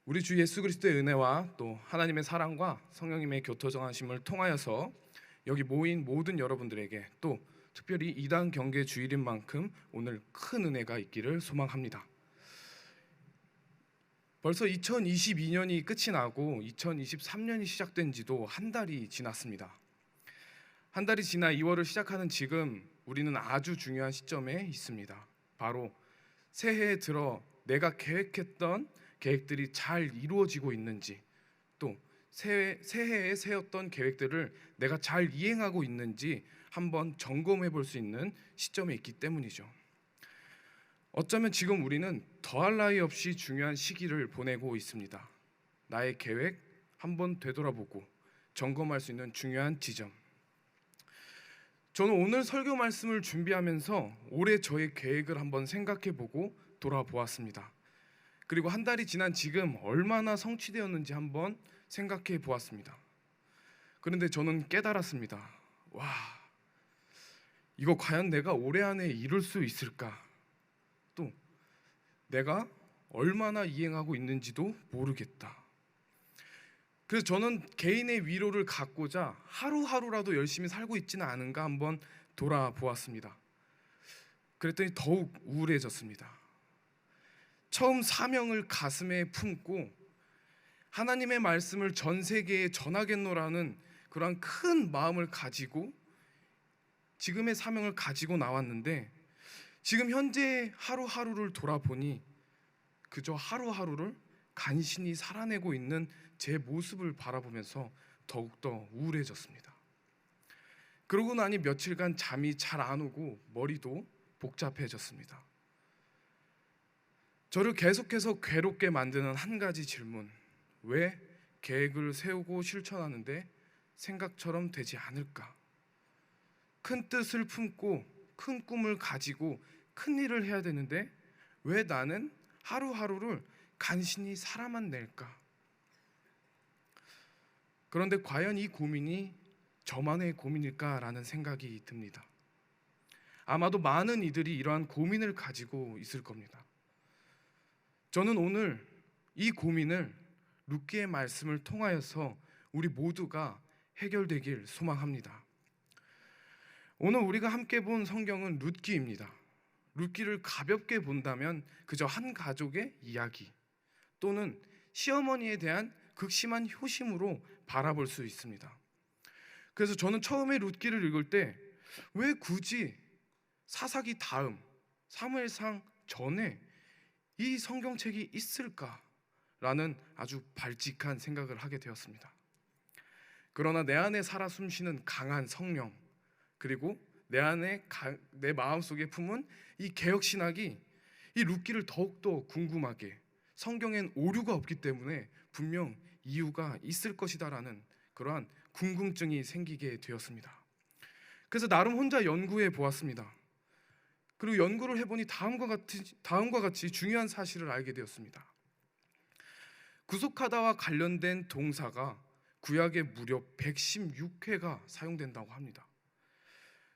우리 주 예수 그리스도의 은혜와 또 하나님의 사랑과 성령님의 교토정하심을 통하여서 여기 모인 모든 여러분들에게 또 특별히 이단 경계 주일인 만큼 오늘 큰 은혜가 있기를 소망합니다. 벌써 2022년이 끝이 나고 2023년이 시작된 지도 한 달이 지났습니다. 한 달이 지나 2월을 시작하는 지금 우리는 아주 중요한 시점에 있습니다. 바로 새해에 들어 내가 계획했던 계획들이 잘 이루어지고 있는지, 또 새해에 세웠던 계획들을 내가 잘 이행하고 있는지 한번 점검해 볼 수 있는 시점에 있기 때문이죠. 어쩌면 지금 우리는 더할 나위 없이 중요한 시기를 보내고 있습니다. 나의 계획 한번 되돌아보고 점검할 수 있는 중요한 지점. 저는 오늘 설교 말씀을 준비하면서 올해 저의 계획을 한번 생각해 보고 돌아보았습니다. 그리고 한 달이 지난 지금 얼마나 성취되었는지 한번 생각해 보았습니다. 그런데 저는 깨달았습니다. 와, 이거 과연 내가 올해 안에 이룰 수 있을까? 또 내가 얼마나 이행하고 있는지도 모르겠다. 그래서 저는 개인의 위로를 갖고자 하루하루라도 열심히 살고 있지는 않은가 한번 돌아보았습니다. 그랬더니 더욱 우울해졌습니다. 처음 사명을 가슴에 품고 하나님의 말씀을 전 세계에 전하겠노라는 그러한 큰 마음을 가지고 지금의 사명을 가지고 나왔는데, 지금 현재 하루하루를 돌아보니 그저 하루하루를 간신히 살아내고 있는 제 모습을 바라보면서 더욱더 우울해졌습니다. 그러고 나니 며칠간 잠이 잘 안 오고 머리도 복잡해졌습니다. 저를 계속해서 괴롭게 만드는 한 가지 질문, 왜 계획을 세우고 실천하는데 생각처럼 되지 않을까? 큰 뜻을 품고 큰 꿈을 가지고 큰 일을 해야 되는데 왜 나는 하루하루를 간신히 살아만 낼까? 그런데 과연 이 고민이 저만의 고민일까라는 생각이 듭니다. 아마도 많은 이들이 이러한 고민을 가지고 있을 겁니다. 저는 오늘 이 고민을 룻기의 말씀을 통하여서 우리 모두가 해결되길 소망합니다. 오늘 우리가 함께 본 성경은 룻기입니다. 룻기를 가볍게 본다면 그저 한 가족의 이야기 또는 시어머니에 대한 극심한 효심으로 바라볼 수 있습니다. 그래서 저는 처음에 룻기를 읽을 때 왜 굳이 사사기 다음 사무엘상 전에 이 성경책이 있을까라는 아주 발칙한 생각을 하게 되었습니다. 그러나 내 안에 살아 숨쉬는 강한 성령, 그리고 내 마음속에 품은 이 개혁신학이 이 룻기를 더욱더 궁금하게, 성경엔 오류가 없기 때문에 분명 이유가 있을 것이다라는 그러한 궁금증이 생기게 되었습니다. 그래서 나름 혼자 연구해 보았습니다. 그리고 연구를 해보니 다음과 같이 중요한 사실을 알게 되었습니다. 구속하다와 관련된 동사가 구약에 무려 116회가 사용된다고 합니다.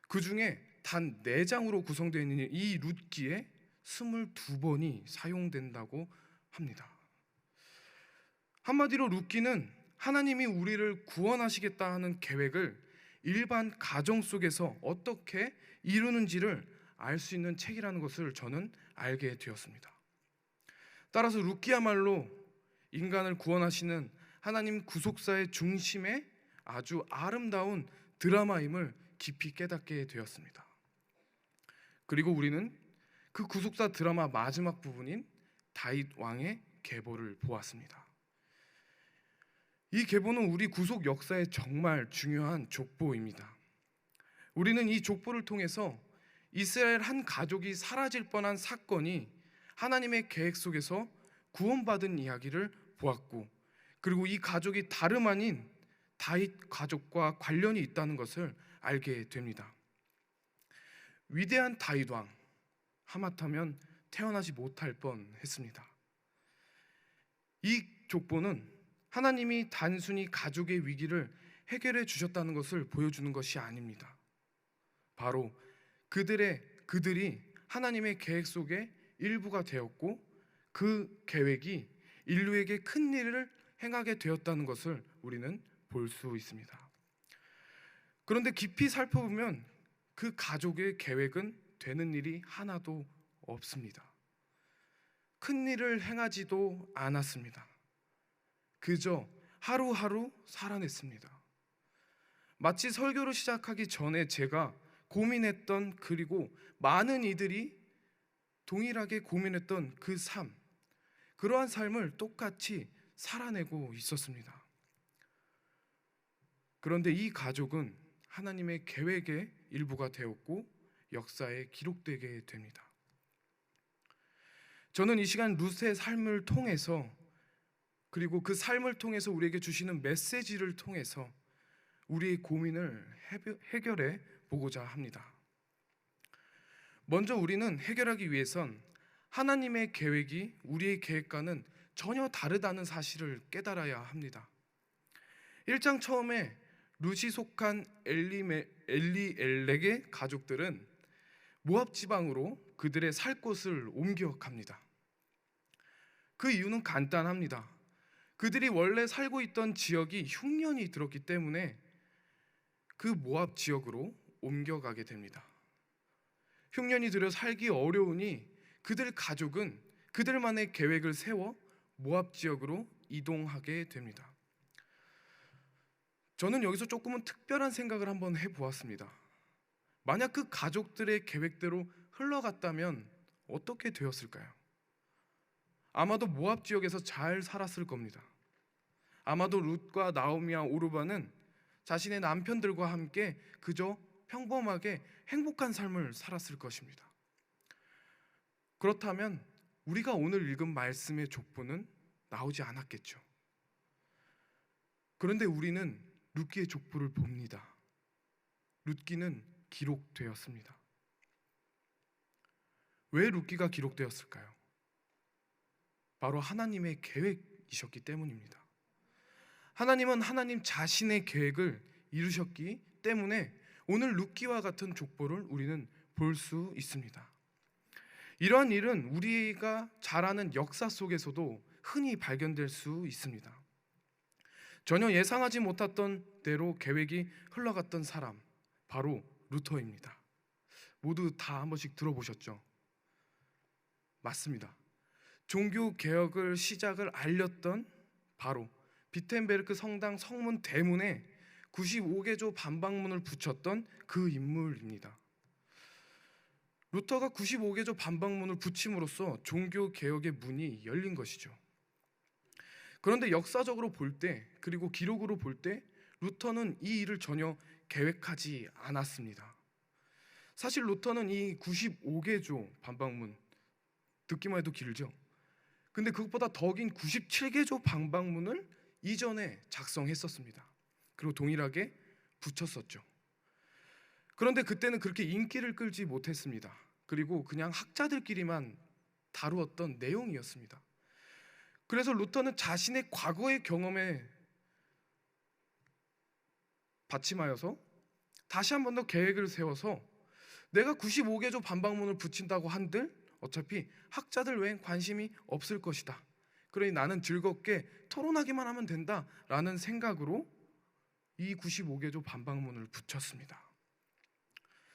그 중에 단 4장으로 구성되어 있는 이 룻기에 22번이 사용된다고 합니다. 한마디로 룻기는 하나님이 우리를 구원하시겠다 하는 계획을 일반 가정 속에서 어떻게 이루는지를 알 수 있는 책이라는 것을 저는 알게 되었습니다. 따라서 룻기야말로 인간을 구원하시는 하나님 구속사의 중심에 아주 아름다운 드라마임을 깊이 깨닫게 되었습니다. 그리고 우리는 그 구속사 드라마 마지막 부분인 다윗 왕의 계보를 보았습니다. 이 계보는 우리 구속 역사의 정말 중요한 족보입니다. 우리는 이 족보를 통해서 이스라엘 한 가족이 사라질 뻔한 사건이 하나님의 계획 속에서 구원받은 이야기를 보았고, 그리고 이 가족이 다름 아닌 다윗 가족과 관련이 있다는 것을 알게 됩니다. 위대한 다윗 왕, 하마터면 태어나지 못할 뻔했습니다. 이 족보는 하나님이 단순히 가족의 위기를 해결해 주셨다는 것을 보여주는 것이 아닙니다. 바로 그들이 하나님의 계획 속의 일부가 되었고, 그 계획이 인류에게 큰 일을 행하게 되었다는 것을 우리는 볼 수 있습니다. 그런데 깊이 살펴보면 그 가족의 계획은 되는 일이 하나도 없습니다. 큰 일을 행하지도 않았습니다. 그저 하루하루 살아냈습니다. 마치 설교를 시작하기 전에 제가 고민했던, 그리고 많은 이들이 동일하게 고민했던 그 삶, 그러한 삶을 똑같이 살아내고 있었습니다. 그런데 이 가족은 하나님의 계획의 일부가 되었고 역사에 기록되게 됩니다. 저는 이 시간 룻의 삶을 통해서, 그리고 그 삶을 통해서 우리에게 주시는 메시지를 통해서 우리의 고민을 해결해 보고자 합니다. 먼저 우리는 해결하기 위해선 하나님의 계획이 우리의 계획과는 전혀 다르다는 사실을 깨달아야 합니다. 1장 처음에 룻이 속한 엘리엘렉의 가족들은 모압 지방으로 그들의 살 곳을 옮겨갑니다. 그 이유는 간단합니다. 그들이 원래 살고 있던 지역이 흉년이 들었기 때문에 그 모압 지역으로 옮겨가게 됩니다. 흉년이 들어 살기 어려우니 그들 가족은 그들만의 계획을 세워 모압 지역으로 이동하게 됩니다. 저는 여기서 조금은 특별한 생각을 한번 해보았습니다. 만약 그 가족들의 계획대로 흘러갔다면 어떻게 되었을까요? 아마도 모압 지역에서 잘 살았을 겁니다. 아마도 룻과 나오미와 오르바는 자신의 남편들과 함께 그저 평범하게 행복한 삶을 살았을 것입니다. 그렇다면 우리가 오늘 읽은 말씀의 족보는 나오지 않았겠죠. 그런데 우리는 룻기의 족보를 봅니다. 룻기는 기록되었습니다. 왜 룻기가 기록되었을까요? 바로 하나님의 계획이셨기 때문입니다. 하나님은 하나님 자신의 계획을 이루셨기 때문에 오늘 룻기와 같은 족보를 우리는 볼 수 있습니다. 이러한 일은 우리가 잘 아는 역사 속에서도 흔히 발견될 수 있습니다. 전혀 예상하지 못했던 대로 계획이 흘러갔던 사람, 바로 루터입니다. 모두 다 한 번씩 들어보셨죠? 맞습니다. 종교 개혁을 시작을 알렸던 바로 비텐베르크 성당 성문 대문에 95개조 반박문을 붙였던 그 인물입니다. 루터가 95개조 반박문을 붙임으로써 종교 개혁의 문이 열린 것이죠. 그런데 역사적으로 볼 때, 그리고 기록으로 볼 때 루터는 이 일을 전혀 계획하지 않았습니다. 사실 루터는 이 95개조 반박문, 듣기만 해도 길죠. 근데 그것보다 더 긴 97개조 반박문을 이전에 작성했었습니다. 그리고 동일하게 붙였었죠. 그런데 그때는 그렇게 인기를 끌지 못했습니다. 그리고 그냥 학자들끼리만 다루었던 내용이었습니다. 그래서 루터는 자신의 과거의 경험에 받침하여서 다시 한 번 더 계획을 세워서 내가 95개조 반박문을 붙인다고 한들 어차피 학자들 외엔 관심이 없을 것이다. 그러니 나는 즐겁게 토론하기만 하면 된다라는 생각으로 이 95개조 반박문을 붙였습니다.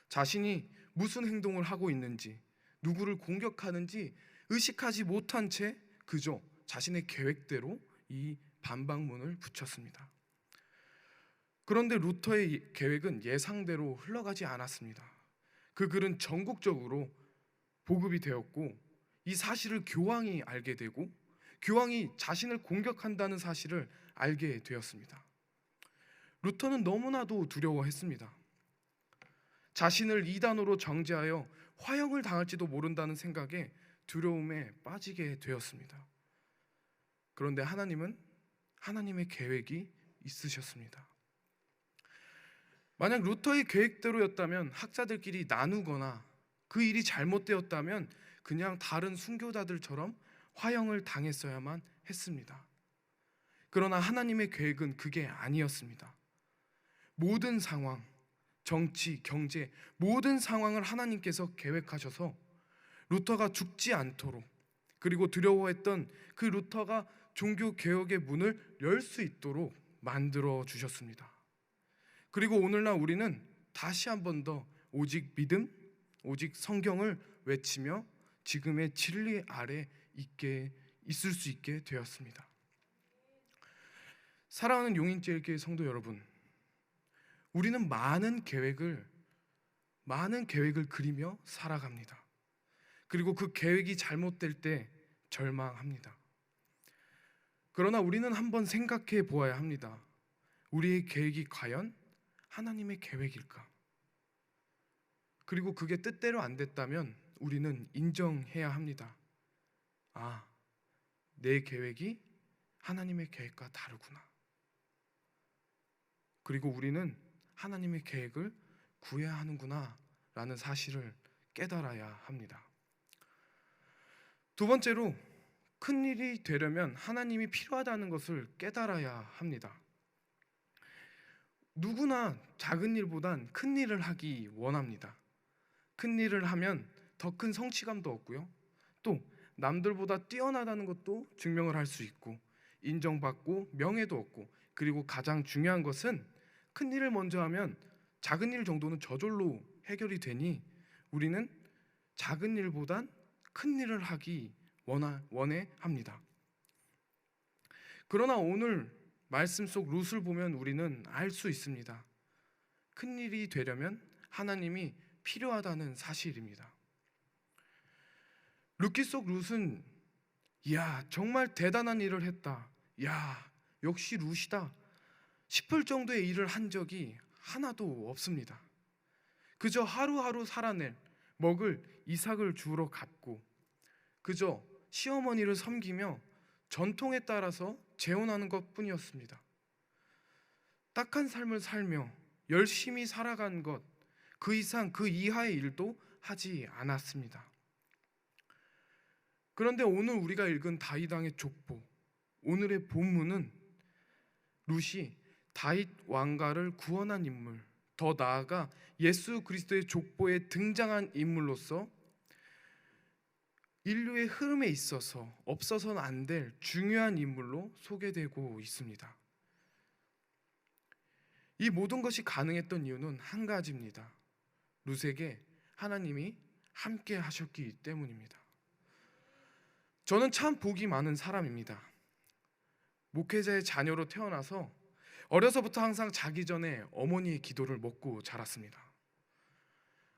자신이 무슨 행동을 하고 있는지, 누구를 공격하는지 의식하지 못한 채 그저 자신의 계획대로 이 반박문을 붙였습니다. 그런데 루터의 계획은 예상대로 흘러가지 않았습니다. 그 글은 전국적으로 보급이 되었고 이 사실을 교황이 알게 되고 교황이 자신을 공격한다는 사실을 알게 되었습니다. 루터는 너무나도 두려워했습니다. 자신을 이단으로 정죄하여 화형을 당할지도 모른다는 생각에 두려움에 빠지게 되었습니다. 그런데 하나님은 하나님의 계획이 있으셨습니다. 만약 루터의 계획대로였다면 학자들끼리 나누거나 그 일이 잘못되었다면 그냥 다른 순교자들처럼 화형을 당했어야만 했습니다. 그러나 하나님의 계획은 그게 아니었습니다. 모든 상황, 정치, 경제, 모든 상황을 하나님께서 계획하셔서 루터가 죽지 않도록 그리고 두려워했던 그 루터가 종교 개혁의 문을 열 수 있도록 만들어 주셨습니다. 그리고 오늘날 우리는 다시 한 번 더 오직 믿음, 오직 성경을 외치며 지금의 진리 아래 있을 수 있게 되었습니다. 사랑하는 용인제일교회 성도 여러분, 우리는 많은 계획을 그리며 살아갑니다. 그리고 그 계획이 잘못될 때 절망합니다. 그러나 우리는 한번 생각해 보아야 합니다. 우리의 계획이 과연 하나님의 계획일까? 그리고 그게 뜻대로 안 됐다면 우리는 인정해야 합니다. 아, 내 계획이 하나님의 계획과 다르구나. 그리고 우리는 하나님의 계획을 구해야 하는구나 라는 사실을 깨달아야 합니다. 두 번째로, 큰 일이 되려면 하나님이 필요하다는 것을 깨달아야 합니다. 누구나 작은 일보단 큰 일을 하기 원합니다. 큰 일을 하면 더 큰 성취감도 얻고요, 또 남들보다 뛰어나다는 것도 증명을 할 수 있고, 인정받고 명예도 얻고, 그리고 가장 중요한 것은 큰 일을 먼저 하면 작은 일 정도는 저절로 해결이 되니 우리는 작은 일보단 큰 일을 하기 원해 합니다. 그러나 오늘 말씀 속 룻을 보면 우리는 알 수 있습니다. 큰 일이 되려면 하나님이 필요하다는 사실입니다. 룻기 속 룻은 정말 대단한 일을 했다, 역시 룻이다 싶을 정도의 일을 한 적이 하나도 없습니다. 그저 하루하루 살아낼 먹을 이삭을 주우러 갔고, 그저 시어머니를 섬기며 전통에 따라서 재혼하는 것뿐이었습니다. 딱한 삶을 살며 열심히 살아간 것, 그 이상 그 이하의 일도 하지 않았습니다. 그런데 오늘 우리가 읽은 다윗 왕의 족보, 오늘의 본문은 룻이 다윗 왕가를 구원한 인물, 더 나아가 예수 그리스도의 족보에 등장한 인물로서 인류의 흐름에 있어서 없어서는 안 될 중요한 인물로 소개되고 있습니다. 이 모든 것이 가능했던 이유는 한 가지입니다. 룻에게 하나님이 함께 하셨기 때문입니다. 저는 참 복이 많은 사람입니다. 목회자의 자녀로 태어나서 어려서부터 항상 자기 전에 어머니의 기도를 먹고 자랐습니다.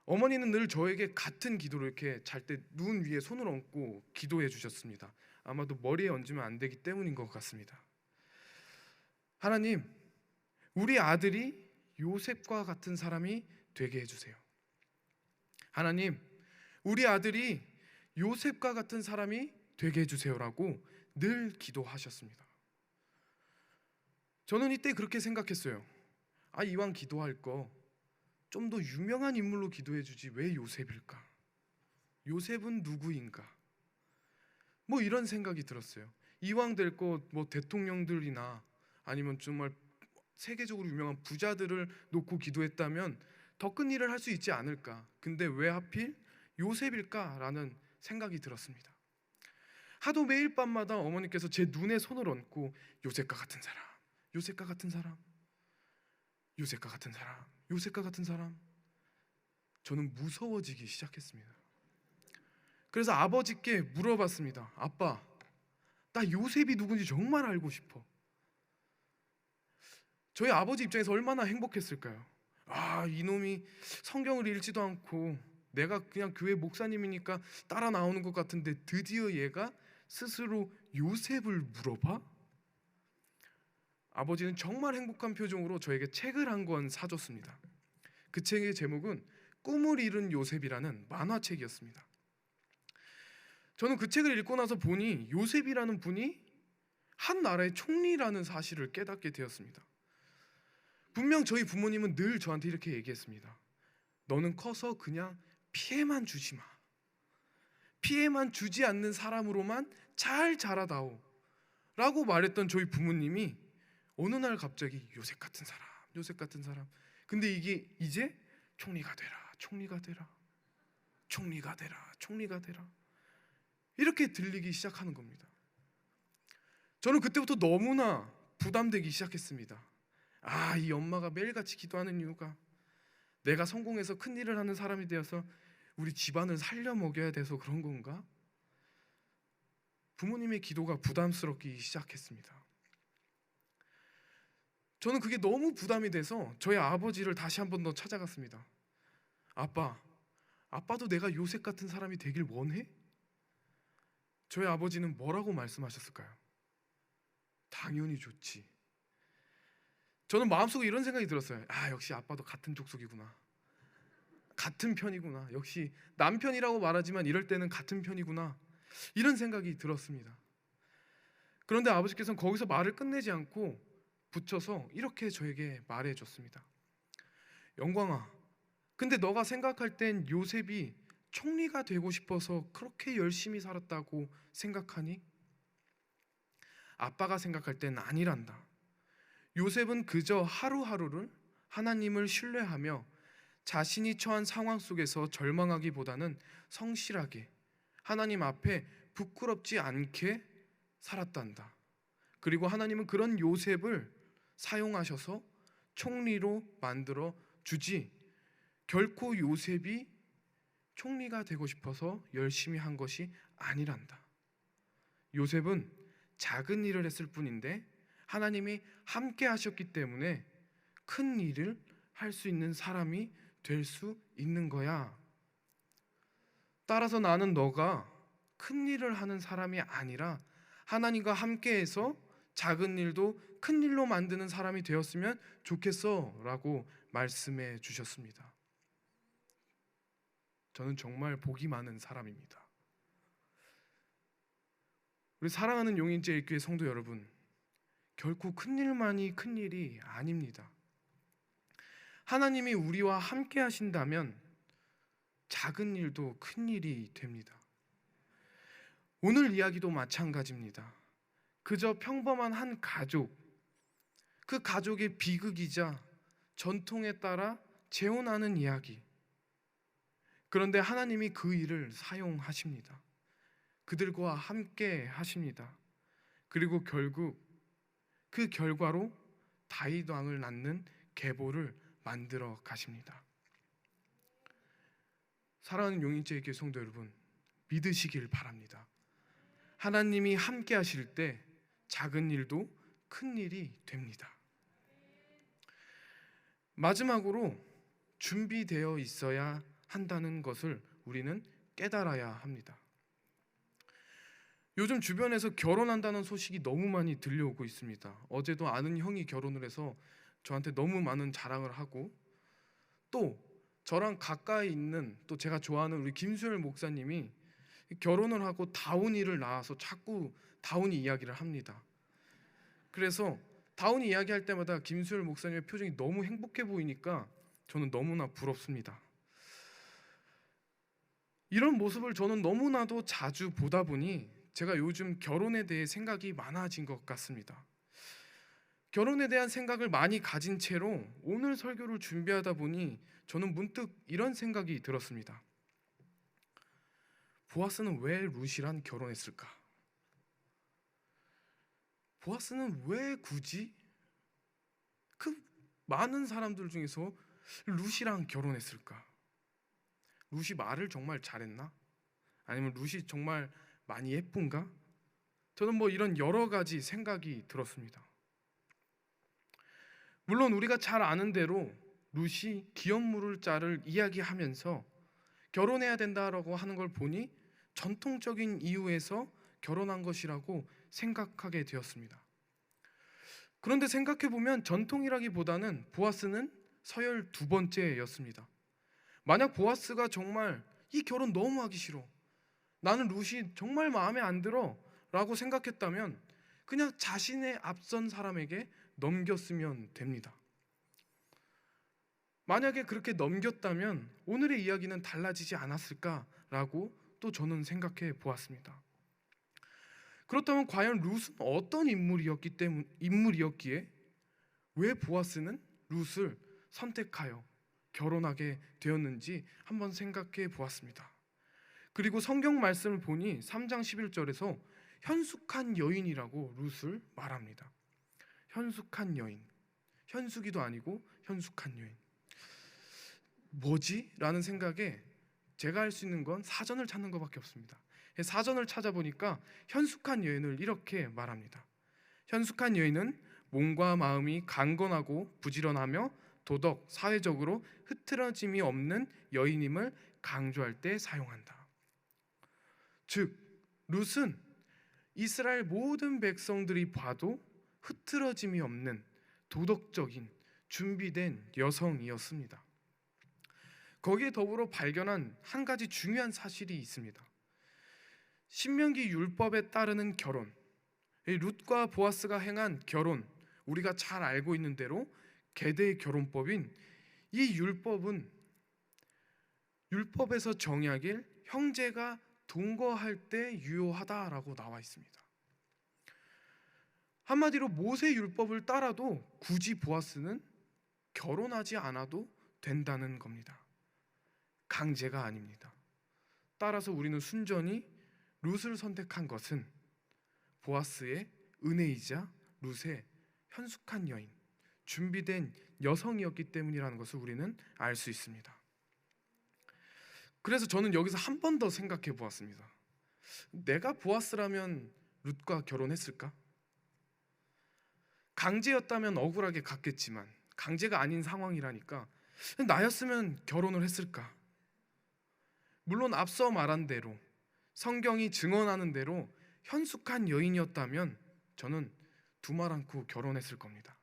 어머니는 늘 저에게 같은 기도를 이렇게 잘 때 눈 위에 손을 얹고 기도해 주셨습니다. 아마도 머리에 얹으면 안 되기 때문인 것 같습니다. 하나님, 우리 아들이 요셉과 같은 사람이 되게 해주세요. 하나님, 우리 아들이 요셉과 같은 사람이 되게 해주세요라고 늘 기도하셨습니다. 저는 이때 그렇게 생각했어요. 이왕 기도할 거 좀 더 유명한 인물로 기도해 주지 왜 요셉일까? 요셉은 누구인가? 이런 생각이 들었어요. 이왕 될 거 대통령들이나 아니면 정말 세계적으로 유명한 부자들을 놓고 기도했다면 더 큰 일을 할 수 있지 않을까? 근데 왜 하필 요셉일까라는 생각이 들었습니다. 하도 매일 밤마다 어머니께서 제 눈에 손을 얹고 요셉과 같은 사람, 요셉과 같은 사람, 요셉과 같은 사람, 요셉과 같은 사람, 저는 무서워지기 시작했습니다. 그래서 아버지께 물어봤습니다. 아빠, 나 요셉이 누군지 정말 알고 싶어. 저희 아버지 입장에서 얼마나 행복했을까요? 이놈이 성경을 읽지도 않고 내가 그냥 교회 목사님이니까 따라 나오는 것 같은데 드디어 얘가 스스로 요셉을 물어봐? 아버지는 정말 행복한 표정으로 저에게 책을 한 권 사줬습니다. 그 책의 제목은 꿈을 이룬 요셉이라는 만화책이었습니다. 저는 그 책을 읽고 나서 보니 요셉이라는 분이 한 나라의 총리라는 사실을 깨닫게 되었습니다. 분명 저희 부모님은 늘 저한테 이렇게 얘기했습니다. 너는 커서 그냥 피해만 주지 마. 피해만 주지 않는 사람으로만 잘 자라다오 라고 말했던 저희 부모님이 어느 날 갑자기 요셉 같은 사람, 요셉 같은 사람. 근데 이게 이제 총리가 되라, 총리가 되라, 총리가 되라, 총리가 되라. 이렇게 들리기 시작하는 겁니다. 저는 그때부터 너무나 부담되기 시작했습니다. 이 엄마가 매일같이 기도하는 이유가 내가 성공해서 큰일을 하는 사람이 되어서 우리 집안을 살려 먹여야 돼서 그런 건가? 부모님의 기도가 부담스럽기 시작했습니다. 저는 그게 너무 부담이 돼서 저희 아버지를 다시 한 번 더 찾아갔습니다. 아빠도 내가 요셉 같은 사람이 되길 원해? 저희 아버지는 뭐라고 말씀하셨을까요? 당연히 좋지. 저는 마음속에 이런 생각이 들었어요. 역시 아빠도 같은 족속이구나. 같은 편이구나. 역시 남편이라고 말하지만 이럴 때는 같은 편이구나. 이런 생각이 들었습니다. 그런데 아버지께서는 거기서 말을 끝내지 않고 붙여서 이렇게 저에게 말해줬습니다. 영광아, 근데 너가 생각할 땐 요셉이 총리가 되고 싶어서 그렇게 열심히 살았다고 생각하니? 아빠가 생각할 땐 아니란다. 요셉은 그저 하루하루를 하나님을 신뢰하며 자신이 처한 상황 속에서 절망하기보다는 성실하게 하나님 앞에 부끄럽지 않게 살았단다. 그리고 하나님은 그런 요셉을 사용하셔서 총리로 만들어 주지 결코 요셉이 총리가 되고 싶어서 열심히 한 것이 아니란다. 요셉은 작은 일을 했을 뿐인데 하나님이 함께 하셨기 때문에 큰 일을 할 수 있는 사람이 될 수 있는 거야. 따라서 나는 너가 큰 일을 하는 사람이 아니라 하나님과 함께해서 작은 일도 큰 일로 만드는 사람이 되었으면 좋겠어 라고 말씀해 주셨습니다. 저는 정말 복이 많은 사람입니다. 우리 사랑하는 용인제일교회 성도 여러분, 결코 큰 일만이 큰 일이 아닙니다. 하나님이 우리와 함께 하신다면 작은 일도 큰 일이 됩니다. 오늘 이야기도 마찬가지입니다. 그저 평범한 한 가족, 그 가족의 비극이자 전통에 따라 재혼하는 이야기. 그런데 하나님이 그 일을 사용하십니다. 그들과 함께 하십니다. 그리고 결국 그 결과로 다윗 왕을 낳는 계보를 만들어 가십니다. 사랑하는 용인제일교회 성도 여러분, 믿으시길 바랍니다. 하나님이 함께 하실 때 작은 일도 큰 일이 됩니다. 마지막으로 준비되어 있어야 한다는 것을 우리는 깨달아야 합니다. 요즘 주변에서 결혼한다는 소식이 너무 많이 들려오고 있습니다. 어제도 아는 형이 결혼을 해서 저한테 너무 많은 자랑을 하고, 또 저랑 가까이 있는 또 제가 좋아하는 우리 김수열 목사님이 결혼을 하고 다운이를 낳아서 자꾸 다운이 이야기를 합니다. 그래서 다운이 이야기할 때마다 김수열 목사님의 표정이 너무 행복해 보이니까 저는 너무나 부럽습니다. 이런 모습을 저는 너무나도 자주 보다 보니 제가 요즘 결혼에 대해 생각이 많아진 것 같습니다. 결혼에 대한 생각을 많이 가진 채로 오늘 설교를 준비하다 보니 저는 문득 이런 생각이 들었습니다. 보아스는 왜 룻이랑 결혼했을까? 보아스는 왜 굳이 그 많은 사람들 중에서 룻이랑 결혼했을까? 룻이 말을 정말 잘했나? 아니면 룻이 정말 많이 예쁜가? 저는 이런 여러 가지 생각이 들었습니다. 물론 우리가 잘 아는 대로 룻이 기업 물을 자를 이야기하면서 결혼해야 된다라고 하는 걸 보니 전통적인 이유에서 결혼한 것이라고 생각하게 되었습니다. 그런데 생각해보면 전통이라기보다는 보아스는 서열 두 번째였습니다. 만약 보아스가 정말 이 결혼 너무 하기 싫어, 나는 룻이 정말 마음에 안 들어 라고 생각했다면 그냥 자신의 앞선 사람에게 넘겼으면 됩니다. 만약에 그렇게 넘겼다면 오늘의 이야기는 달라지지 않았을까라고 또 저는 생각해 보았습니다. 그렇다면 과연 룻은 어떤 인물이었기에 왜 보아스는 룻을 선택하여 결혼하게 되었는지 한번 생각해 보았습니다. 그리고 성경 말씀을 보니 3장 11절에서 현숙한 여인이라고 룻을 말합니다. 현숙한 여인, 현숙이도 아니고 현숙한 여인. 뭐지? 라는 생각에 제가 할 수 있는 건 사전을 찾는 것밖에 없습니다. 사전을 찾아보니까 현숙한 여인을 이렇게 말합니다. 현숙한 여인은 몸과 마음이 강건하고 부지런하며 도덕, 사회적으로 흐트러짐이 없는 여인임을 강조할 때 사용한다. 즉, 룻은 이스라엘 모든 백성들이 봐도 흐트러짐이 없는 도덕적인 준비된 여성이었습니다. 거기에 더불어 발견한 한 가지 중요한 사실이 있습니다. 신명기 율법에 따르는 결혼, 룻과 보아스가 행한 결혼, 우리가 잘 알고 있는 대로 계대 결혼법인 이 율법은 율법에서 정약일 형제가 동거할 때 유효하다라고 나와 있습니다. 한마디로 모세 율법을 따라도 굳이 보아스는 결혼하지 않아도 된다는 겁니다. 강제가 아닙니다. 따라서 우리는 순전히 룻을 선택한 것은 보아스의 은혜이자 룻의 현숙한 여인, 준비된 여성이었기 때문이라는 것을 우리는 알 수 있습니다. 그래서 저는 여기서 한 번 더 생각해 보았습니다. 내가 보아스라면 룻과 결혼했을까? 강제였다면 억울하게 갔겠지만 강제가 아닌 상황이라니까 나였으면 결혼을 했을까? 물론 앞서 말한 대로 성경이 증언하는 대로 현숙한 여인이었다면 저는 두말 않고 결혼했을 겁니다.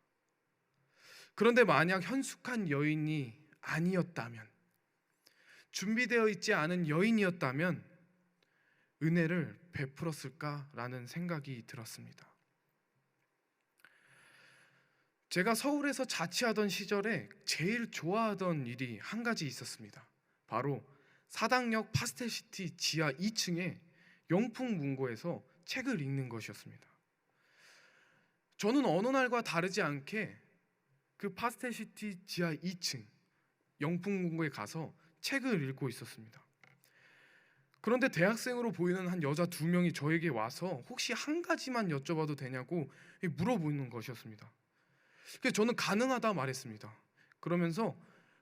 그런데 만약 현숙한 여인이 아니었다면, 준비되어 있지 않은 여인이었다면 은혜를 베풀었을까라는 생각이 들었습니다. 제가 서울에서 자취하던 시절에 제일 좋아하던 일이 한 가지 있었습니다. 바로 사당역 파스텔시티 지하 2층에 영풍문고에서 책을 읽는 것이었습니다. 저는 어느 날과 다르지 않게 그 파스텔시티 지하 2층 영풍문고에 가서 책을 읽고 있었습니다. 그런데 대학생으로 보이는 한 여자 2명이 저에게 와서 혹시 한 가지만 여쭤봐도 되냐고 물어보는 것이었습니다. 그래서 저는 가능하다 말했습니다. 그러면서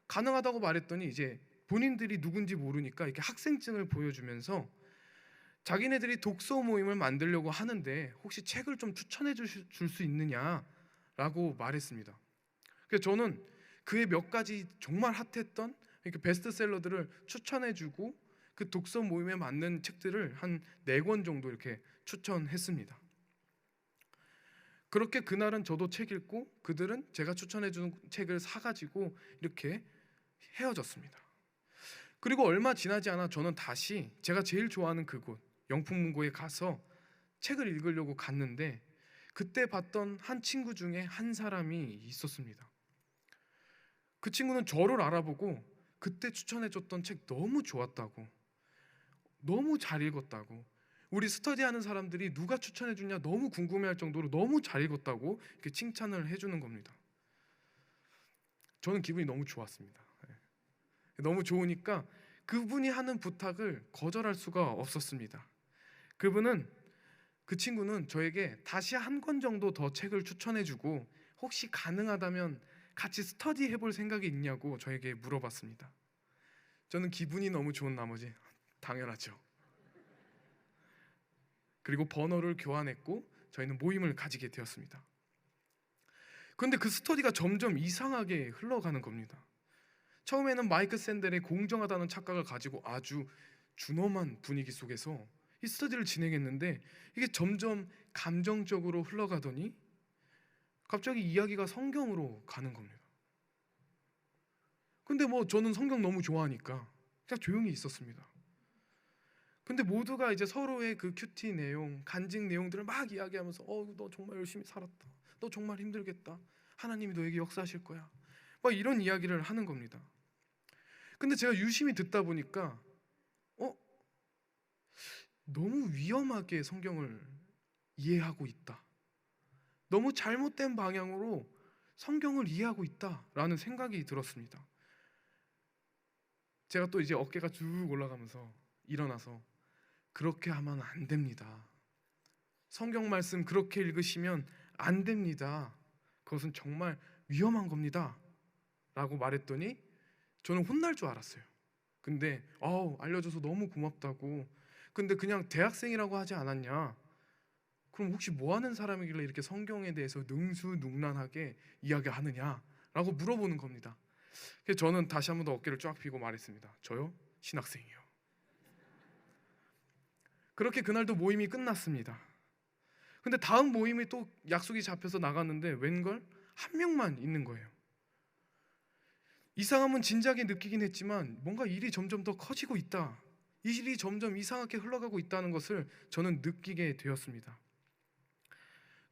가능하다고 말했더니 이제 본인들이 누군지 모르니까 이렇게 학생증을 보여주면서 자기네들이 독서 모임을 만들려고 하는데 혹시 책을 좀 추천해 줄 수 있느냐라고 말했습니다. 그래서 저는 그의 몇 가지 정말 핫했던 이렇게 베스트셀러들을 추천해주고 그 독서 모임에 맞는 책들을 한 4권 정도 이렇게 추천했습니다. 그렇게 그날은 저도 책 읽고 그들은 제가 추천해준 책을 사가지고 이렇게 헤어졌습니다. 그리고 얼마 지나지 않아 저는 다시 제가 제일 좋아하는 그곳 영풍문고에 가서 책을 읽으려고 갔는데 그때 봤던 한 친구 중에 한 사람이 있었습니다. 그 친구는 저를 알아보고 그때 추천해줬던 책 너무 좋았다고, 너무 잘 읽었다고, 우리 스터디하는 사람들이 누가 추천해주냐 너무 궁금해할 정도로 너무 잘 읽었다고 이렇게 칭찬을 해주는 겁니다. 저는 기분이 너무 좋았습니다. 너무 좋으니까 그분이 하는 부탁을 거절할 수가 없었습니다. 그 친구는 저에게 다시 한 권 정도 더 책을 추천해주고 혹시 가능하다면 같이 스터디 해볼 생각이 있냐고 저에게 물어봤습니다. 저는 기분이 너무 좋은 나머지 당연하죠. 그리고 번호를 교환했고 저희는 모임을 가지게 되었습니다. 그런데 그 스터디가 점점 이상하게 흘러가는 겁니다. 처음에는 마이크 샌델의 공정하다는 착각을 가지고 아주 준엄한 분위기 속에서 이 스터디를 진행했는데 이게 점점 감정적으로 흘러가더니 갑자기 이야기가 성경으로 가는 겁니다. 근데 저는 성경 너무 좋아하니까 그냥 조용히 있었습니다. 근데 모두가 이제 서로의 그 큐티 내용, 간증 내용들을 막 이야기하면서 너 정말 열심히 살았다. 너 정말 힘들겠다. 하나님이 너에게 역사하실 거야. 막 이런 이야기를 하는 겁니다. 근데 제가 유심히 듣다 보니까 너무 위험하게 성경을 이해하고 있다. 너무 잘못된 방향으로 성경을 이해하고 있다라는 생각이 들었습니다. 제가 또 이제 어깨가 쭉 올라가면서 일어나서 그렇게 하면 안 됩니다. 성경 말씀 그렇게 읽으시면 안 됩니다. 그것은 정말 위험한 겁니다. 라고 말했더니 저는 혼날 줄 알았어요. 근데 알려줘서 너무 고맙다고. 근데 그냥 대학생이라고 하지 않았냐? 그럼 혹시 뭐 하는 사람이길래 이렇게 성경에 대해서 능수능란하게 이야기하느냐? 라고 물어보는 겁니다. 그래서 저는 다시 한 번 더 어깨를 쫙 펴고 말했습니다. 저요? 신학생이요. 그렇게 그날도 모임이 끝났습니다. 근데 다음 모임에 또 약속이 잡혀서 나갔는데 웬걸 한 명만 있는 거예요. 이상함은 진작에 느끼긴 했지만 뭔가 일이 점점 더 커지고 있다. 이 일이 점점 이상하게 흘러가고 있다는 것을 저는 느끼게 되었습니다.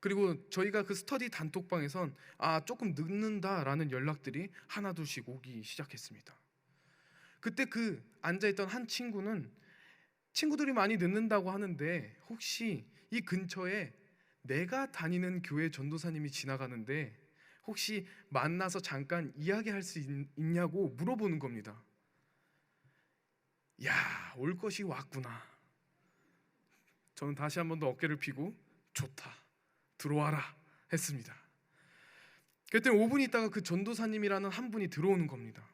그리고 저희가 그 스터디 단톡방에선 조금 늦는다라는 연락들이 하나둘씩 오기 시작했습니다. 그때 그 앉아있던 한 친구는 친구들이 많이 늦는다고 하는데 혹시 이 근처에 내가 다니는 교회 전도사님이 지나가는데 혹시 만나서 잠깐 이야기할 수 있냐고 물어보는 겁니다. 야, 올 것이 왔구나. 저는 다시 한 번 더 어깨를 펴고 좋다, 들어와라 했습니다. 그랬더니 5분 있다가 그 전도사님이라는 한 분이 들어오는 겁니다.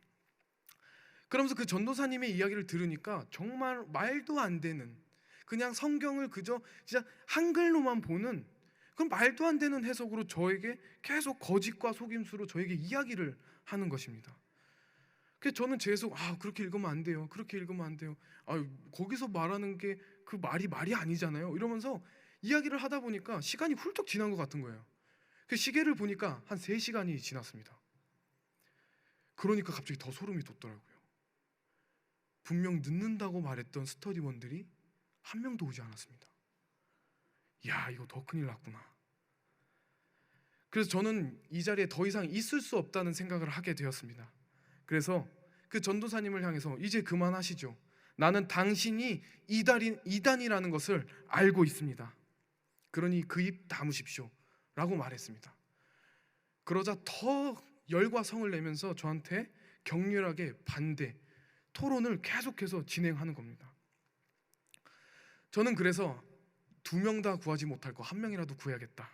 그러면서 그 전도사님의 이야기를 들으니까 정말 말도 안 되는, 그냥 성경을 그저 진짜 한글로만 보는 그런 말도 안 되는 해석으로 저에게 계속 거짓과 속임수로 저에게 이야기를 하는 것입니다. 그래서 저는 계속 그렇게 읽으면 안 돼요. 그렇게 읽으면 안 돼요. 거기서 말하는 게 그 말이 아니잖아요. 이러면서 이야기를 하다 보니까 시간이 훌쩍 지난 것 같은 거예요. 그 시계를 보니까 한 3시간이 지났습니다. 그러니까 갑자기 더 소름이 돋더라고요. 분명 늦는다고 말했던 스터디원들이 한 명도 오지 않았습니다. 야, 이거 더 큰일 났구나. 그래서 저는 이 자리에 더 이상 있을 수 없다는 생각을 하게 되었습니다. 그래서 그 전도사님을 향해서 이제 그만하시죠. 나는 당신이 이단이라는 것을 알고 있습니다. 그러니 그 입 다무십시오 라고 말했습니다. 그러자 더 열과 성을 내면서 저한테 격렬하게 반대, 토론을 계속해서 진행하는 겁니다. 저는 그래서 2명 다 구하지 못할 거 1명이라도 구해야겠다,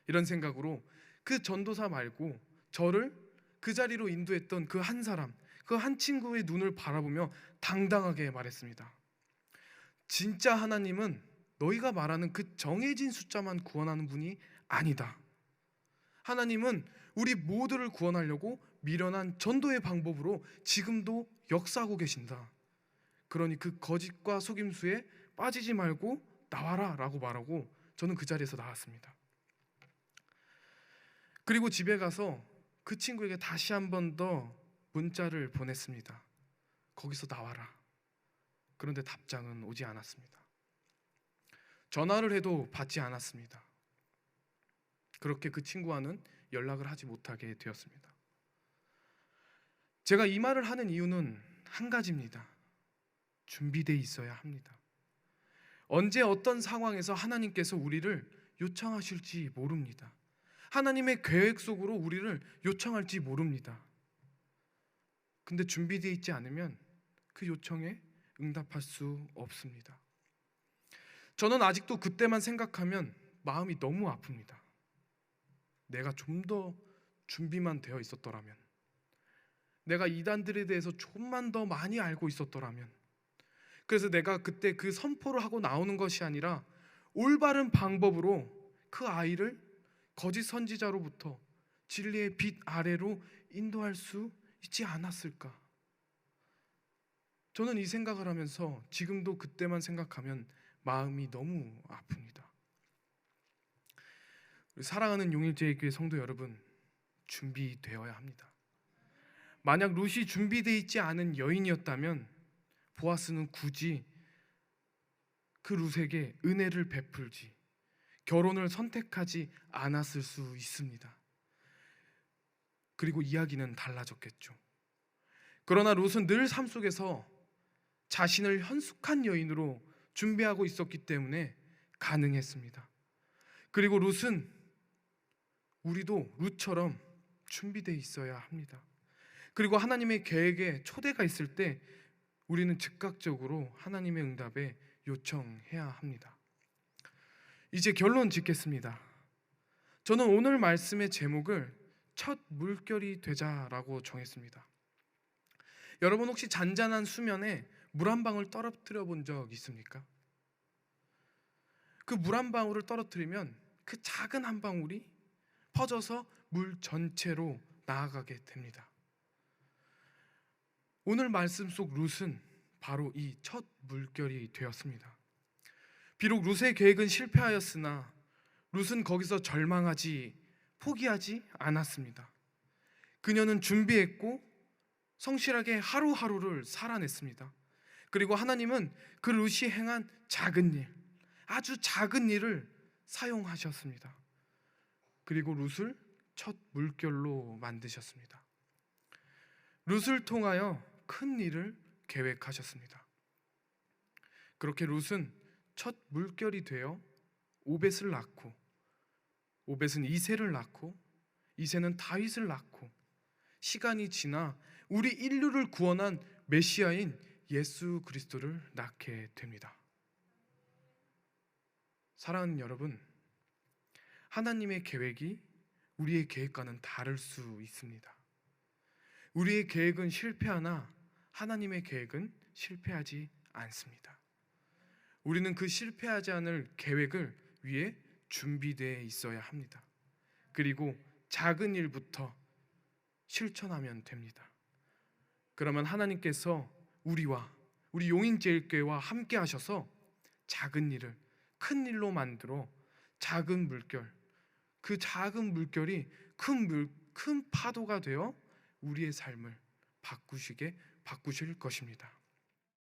이런 생각으로 그 전도사 말고 저를 그 자리로 인도했던 그 한 사람, 그 한 친구의 눈을 바라보며 당당하게 말했습니다. 진짜 하나님은 너희가 말하는 그 정해진 숫자만 구원하는 분이 아니다. 하나님은 우리 모두를 구원하려고 미련한 전도의 방법으로 지금도 역사하고 계신다. 그러니 그 거짓과 속임수에 빠지지 말고 나와라 라고 말하고 저는 그 자리에서 나왔습니다. 그리고 집에 가서 그 친구에게 다시 한 번 더 문자를 보냈습니다. 거기서 나와라. 그런데 답장은 오지 않았습니다. 전화를 해도 받지 않았습니다. 그렇게 그 친구와는 연락을 하지 못하게 되었습니다. 제가 이 말을 하는 이유는 한 가지입니다. 준비되어 있어야 합니다. 언제 어떤 상황에서 하나님께서 우리를 요청하실지 모릅니다. 하나님의 계획 속으로 우리를 요청할지 모릅니다. 근데 준비되어 있지 않으면 그 요청에 응답할 수 없습니다. 저는 아직도 그때만 생각하면 마음이 너무 아픕니다. 내가 좀 더 준비만 되어 있었더라면, 내가 이단들에 대해서 좀만 더 많이 알고 있었더라면, 그래서 내가 그때 그 선포를 하고 나오는 것이 아니라 올바른 방법으로 그 아이를 거짓 선지자로부터 진리의 빛 아래로 인도할 수 있지 않았을까? 저는 이 생각을 하면서 지금도 그때만 생각하면 마음이 너무 아픕니다. 우리 사랑하는 용일제일교회 성도 여러분, 준비되어야 합니다. 만약 룻이 준비되어 있지 않은 여인이었다면 보아스는 굳이 그 룻에게 은혜를 베풀지, 결혼을 선택하지 않았을 수 있습니다. 그리고 이야기는 달라졌겠죠. 그러나 룻은 늘 삶 속에서 자신을 현숙한 여인으로 준비하고 있었기 때문에 가능했습니다. 그리고 룻은, 우리도 룻처럼 준비되어 있어야 합니다. 그리고 하나님의 계획에 초대가 있을 때 우리는 즉각적으로 하나님의 응답에 요청해야 합니다. 이제 결론 짓겠습니다. 저는 오늘 말씀의 제목을 첫 물결이 되자라고 정했습니다. 여러분 혹시 잔잔한 수면에 물 한 방울 떨어뜨려 본 적 있습니까? 그 물 한 방울을 떨어뜨리면 그 작은 한 방울이 퍼져서 물 전체로 나아가게 됩니다. 오늘 말씀 속 룻은 바로 이 첫 물결이 되었습니다. 비록 룻의 계획은 실패하였으나 룻은 거기서 절망하지, 포기하지 않았습니다. 그녀는 준비했고 성실하게 하루하루를 살아냈습니다. 그리고 하나님은 그 룻이 행한 작은 일, 아주 작은 일을 사용하셨습니다. 그리고 룻을 첫 물결로 만드셨습니다. 룻을 통하여 큰 일을 계획하셨습니다. 그렇게 룻은 첫 물결이 되어 오벳을 낳고, 오벳은 이새를 낳고, 이새는 다윗을 낳고, 시간이 지나 우리 인류를 구원한 메시아인 예수 그리스도를 낳게 됩니다. 사랑하는 여러분, 하나님의 계획이 우리의 계획과는 다를 수 있습니다. 우리의 계획은 실패하나 하나님의 계획은 실패하지 않습니다. 우리는 그 실패하지 않을 계획을 위해 준비되어 있어야 합니다. 그리고 작은 일부터 실천하면 됩니다. 그러면 하나님께서 우리와 우리 용인제일교회와 함께 하셔서 작은 일을 큰 일로 만들어 작은 물결, 그 작은 물결이 큰 파도가 되어 우리의 삶을 바꾸실 것입니다.